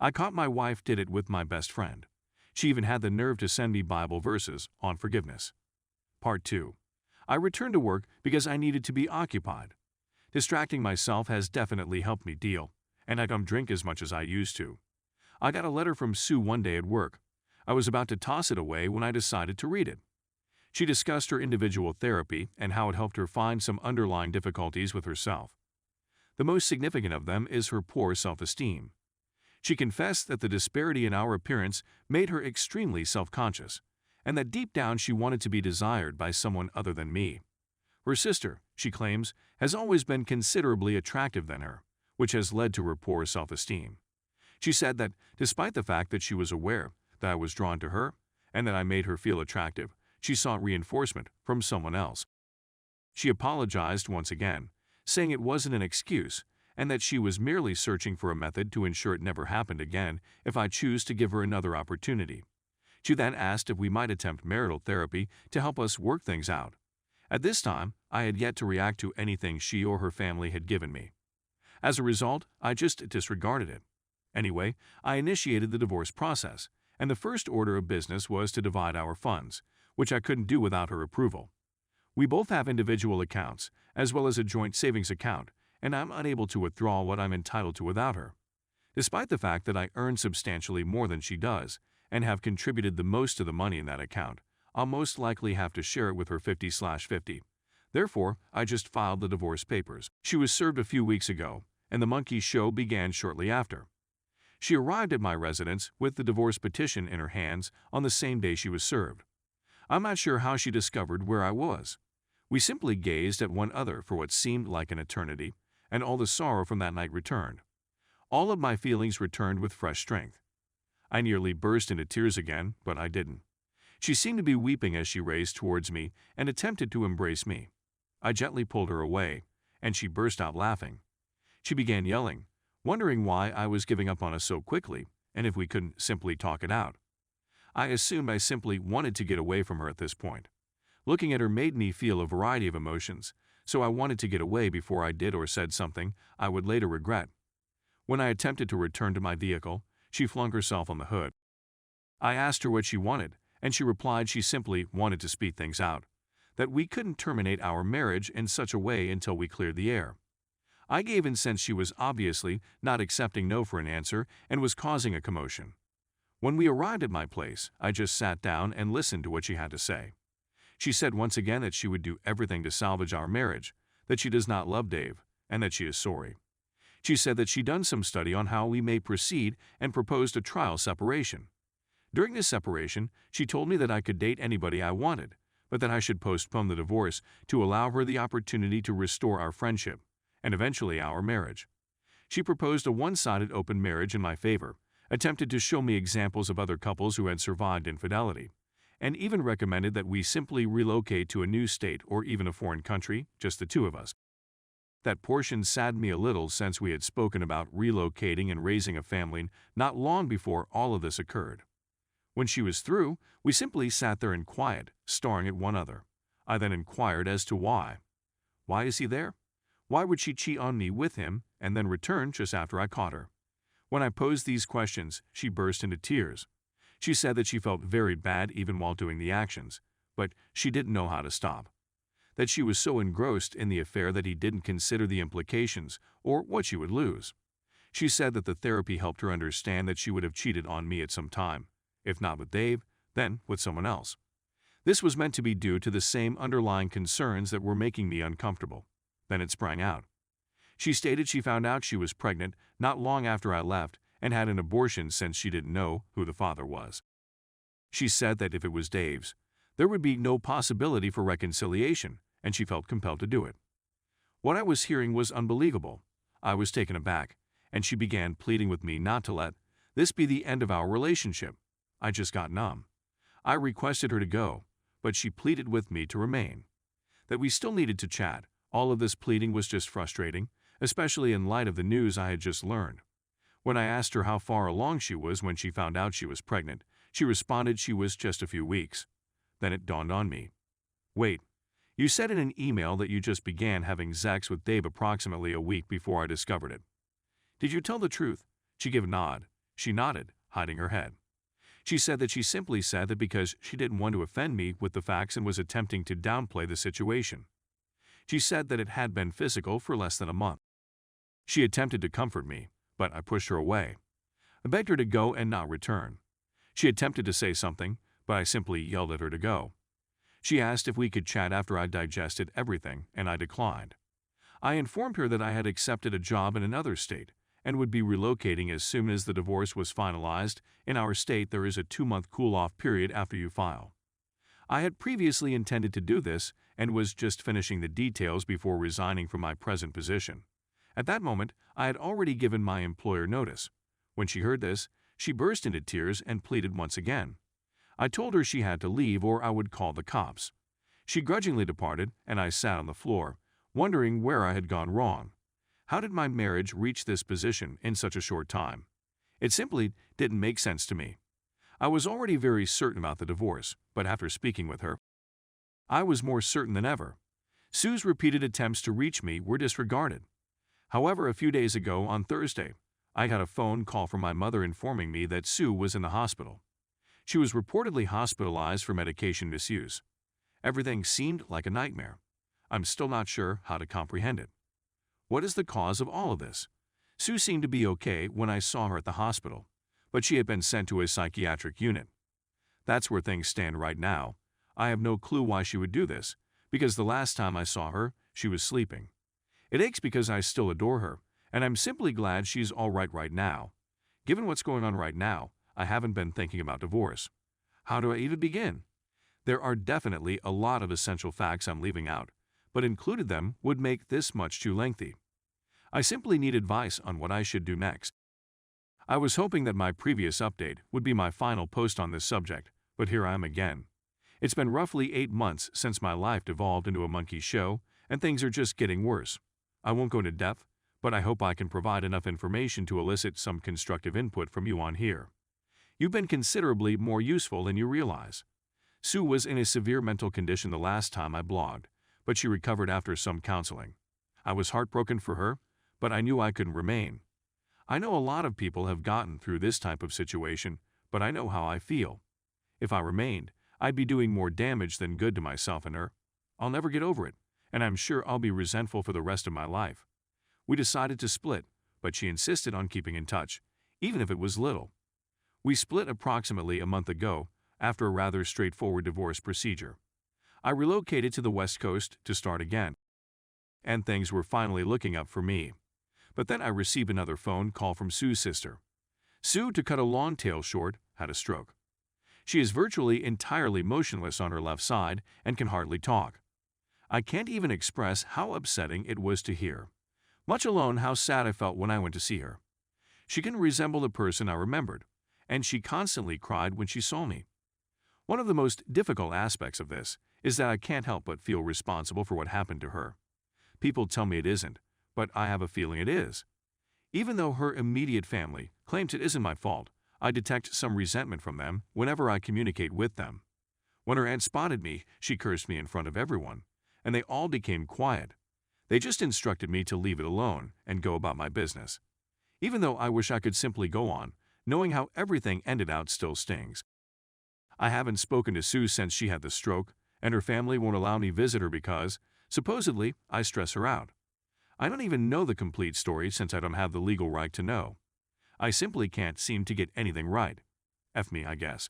I caught my wife did it with my best friend. She even had the nerve to send me Bible verses on forgiveness. Part 2. I returned to work because I needed to be occupied. Distracting myself has definitely helped me deal, and I don't drink as much as I used to. I got a letter from Sue one day at work. I was about to toss it away when I decided to read it. She discussed her individual therapy and how it helped her find some underlying difficulties with herself. The most significant of them is her poor self-esteem. She confessed that the disparity in our appearance made her extremely self-conscious, and that deep down she wanted to be desired by someone other than me. Her sister, she claims, has always been considerably attractive than her, which has led to her poor self-esteem. She said that, despite the fact that she was aware that I was drawn to her and that I made her feel attractive, she sought reinforcement from someone else. She apologized once again, saying it wasn't an excuse and that she was merely searching for a method to ensure it never happened again if I choose to give her another opportunity. She then asked if we might attempt marital therapy to help us work things out. At this time, I had yet to react to anything she or her family had given me. As a result, I just disregarded it. Anyway, I initiated the divorce process, and the first order of business was to divide our funds, which I couldn't do without her approval. We both have individual accounts, as well as a joint savings account, and I'm unable to withdraw what I'm entitled to without her. Despite the fact that I earn substantially more than she does, and have contributed the most to the money in that account, I'll most likely have to share it with her 50/50. Therefore, I just filed the divorce papers. She was served a few weeks ago, and the monkey show began shortly after. She arrived at my residence with the divorce petition in her hands on the same day she was served. I'm not sure how she discovered where I was. We simply gazed at one another for what seemed like an eternity, and all the sorrow from that night returned. All of my feelings returned with fresh strength. I nearly burst into tears again, but I didn't. She seemed to be weeping as she raced towards me and attempted to embrace me. I gently pulled her away, and she burst out laughing. She began yelling, wondering why I was giving up on us so quickly and if we couldn't simply talk it out. I assumed I simply wanted to get away from her at this point. Looking at her made me feel a variety of emotions, so I wanted to get away before I did or said something I would later regret. When I attempted to return to my vehicle, she flung herself on the hood. I asked her what she wanted, and she replied she simply wanted to speed things out, that we couldn't terminate our marriage in such a way until we cleared the air. I gave in since she was obviously not accepting no for an answer and was causing a commotion. When we arrived at my place, I just sat down and listened to what she had to say. She said once again that she would do everything to salvage our marriage, that she does not love Dave, and that she is sorry. She said that she'd done some study on how we may proceed and proposed a trial separation. During this separation, she told me that I could date anybody I wanted, but that I should postpone the divorce to allow her the opportunity to restore our friendship, and eventually our marriage. She proposed a one-sided open marriage in my favor, attempted to show me examples of other couples who had survived infidelity, and even recommended that we simply relocate to a new state or even a foreign country, just the two of us. That portion saddened me a little since we had spoken about relocating and raising a family not long before all of this occurred. When she was through, we simply sat there in quiet, staring at one another. I then inquired as to why. Why is he there? Why would she cheat on me with him and then return just after I caught her? When I posed these questions, she burst into tears. She said that she felt very bad even while doing the actions, but she didn't know how to stop. That she was so engrossed in the affair that he didn't consider the implications or what she would lose. She said that the therapy helped her understand that she would have cheated on me at some time, if not with Dave, then with someone else. This was meant to be due to the same underlying concerns that were making me uncomfortable. Then it sprang out. She stated she found out she was pregnant not long after I left and had an abortion since she didn't know who the father was. She said that if it was Dave's, there would be no possibility for reconciliation, and she felt compelled to do it. What I was hearing was unbelievable. I was taken aback, and she began pleading with me not to let this be the end of our relationship. I just got numb. I requested her to go, but she pleaded with me to remain. That we still needed to chat. All of this pleading was just frustrating, especially in light of the news I had just learned. When I asked her how far along she was when she found out she was pregnant, she responded she was just a few weeks. Then it dawned on me. Wait, you said in an email that you just began having sex with Dave approximately a week before I discovered it. Did you tell the truth? She gave a nod. She nodded, hiding her head. She said that she simply said that because she didn't want to offend me with the facts and was attempting to downplay the situation. She said that it had been physical for less than a month. She attempted to comfort me, but I pushed her away. I begged her to go and not return. She attempted to say something, but I simply yelled at her to go. She asked if we could chat after I digested everything, and I declined. I informed her that I had accepted a job in another state and would be relocating as soon as the divorce was finalized. In our state, there is a 2-month cool-off period after you file. I had previously intended to do this and was just finishing the details before resigning from my present position. At that moment, I had already given my employer notice. When she heard this, she burst into tears and pleaded once again. I told her she had to leave or I would call the cops. She grudgingly departed, and I sat on the floor, wondering where I had gone wrong. How did my marriage reach this position in such a short time? It simply didn't make sense to me. I was already very certain about the divorce, but after speaking with her, I was more certain than ever. Sue's repeated attempts to reach me were disregarded. However, a few days ago, on Thursday, I got a phone call from my mother informing me that Sue was in the hospital. She was reportedly hospitalized for medication misuse. Everything seemed like a nightmare. I'm still not sure how to comprehend it. What is the cause of all of this? Sue seemed to be okay when I saw her at the hospital, but she had been sent to a psychiatric unit. That's where things stand right now. I have no clue why she would do this, because the last time I saw her, she was sleeping. It aches because I still adore her, and I'm simply glad she's all right now. Given what's going on right now, I haven't been thinking about divorce. How do I even begin? There are definitely a lot of essential facts I'm leaving out, but included them would make this much too lengthy. I simply need advice on what I should do next. I was hoping that my previous update would be my final post on this subject, but here I am again. It's been roughly 8 months since my life devolved into a monkey show, and things are just getting worse. I won't go into depth, but I hope I can provide enough information to elicit some constructive input from you on here. You've been considerably more useful than you realize. Sue was in a severe mental condition the last time I blogged, but she recovered after some counseling. I was heartbroken for her, but I knew I couldn't remain. I know a lot of people have gotten through this type of situation, but I know how I feel. If I remained, I'd be doing more damage than good to myself and her. I'll never get over it, and I'm sure I'll be resentful for the rest of my life. We decided to split, but she insisted on keeping in touch, even if it was little. We split approximately a month ago after a rather straightforward divorce procedure. I relocated to the West Coast to start again, and things were finally looking up for me. But then I received another phone call from Sue's sister. Sue, to cut a long tale short, had a stroke. She is virtually entirely motionless on her left side and can hardly talk. I can't even express how upsetting it was to hear, much alone how sad I felt when I went to see her. She can resemble the person I remembered, and she constantly cried when she saw me. One of the most difficult aspects of this is that I can't help but feel responsible for what happened to her. People tell me it isn't, but I have a feeling it is. Even though her immediate family claims it isn't my fault, I detect some resentment from them whenever I communicate with them. When her aunt spotted me, she cursed me in front of everyone, and they all became quiet. They just instructed me to leave it alone and go about my business. Even though I wish I could simply go on, knowing how everything ended out still stings. I haven't spoken to Sue since she had the stroke, and her family won't allow me visit her because, supposedly, I stress her out. I don't even know the complete story since I don't have the legal right to know. I simply can't seem to get anything right. F me, I guess.